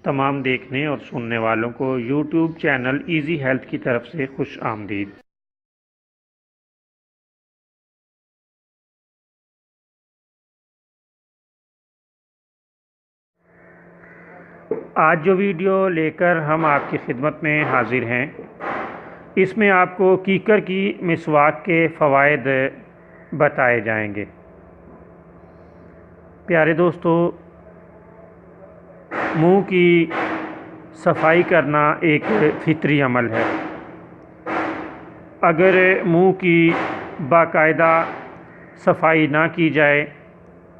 तमाम देखने और सुनने वालों को YouTube चैनल इजी हेल्थ की तरफ से खुश आमदीद। आज जो वीडियो लेकर हम आपकी खिदमत में हाजिर हैं, इसमें आपको कीकर की मिसवाक के फ़वाइद बताए जाएंगे। प्यारे दोस्तों, मुंह की सफाई करना एक फितरी अमल है। अगर मुंह की बाकायदा सफाई ना की जाए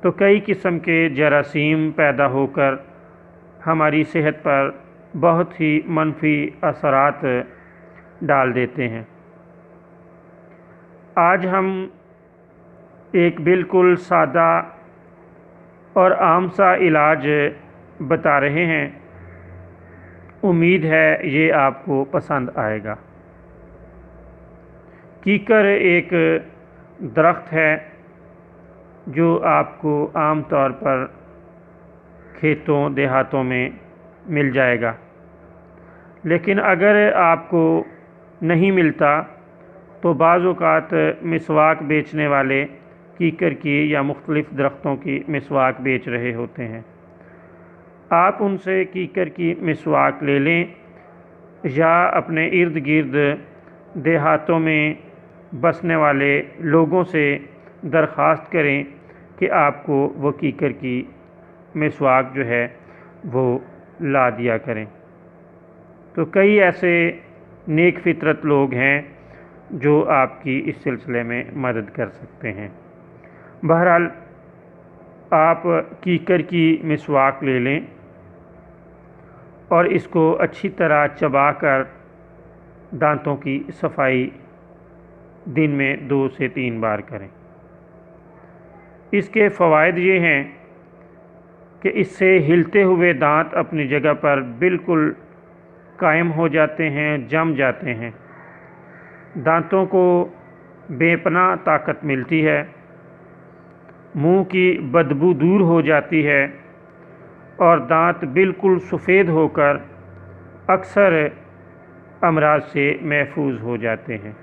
तो कई किस्म के जरासीम पैदा होकर हमारी सेहत पर बहुत ही मनफी असरात डाल देते हैं। आज हम एक बिल्कुल सादा और आम सा इलाज बता रहे हैं। उम्मीद है ये आपको पसंद आएगा। कीकर एक दरख्त है जो आपको आम तौर पर खेतों देहातों में मिल जाएगा, लेकिन अगर आपको नहीं मिलता तो बाज़ औक़ात मिसवाक बेचने वाले कीकर की या मुख्तलिफ़ दरख्तों की मिसवाक बेच रहे होते हैं। आप उनसे कीकर की मिसवाक ले लें या अपने इर्द गिर्द देहातों में बसने वाले लोगों से दरख्वास्त करें कि आपको वो कीकर की मिसवाक जो है वो ला दिया करें। तो कई ऐसे नेक फितरत लोग हैं जो आपकी इस सिलसिले में मदद कर सकते हैं। बहरहाल, आप कीकर की मिसवाक ले लें और इसको अच्छी तरह चबाकर दांतों की सफाई दिन में 2 से 3 बार करें। इसके फ़वाइद ये हैं कि इससे हिलते हुए दांत अपनी जगह पर बिल्कुल कायम हो जाते हैं, जम जाते हैं। दांतों को बेपनाह ताकत मिलती है, मुंह की बदबू दूर हो जाती है और दांत बिल्कुल सफ़ेद होकर अक्सर अमराज से महफूज हो जाते हैं।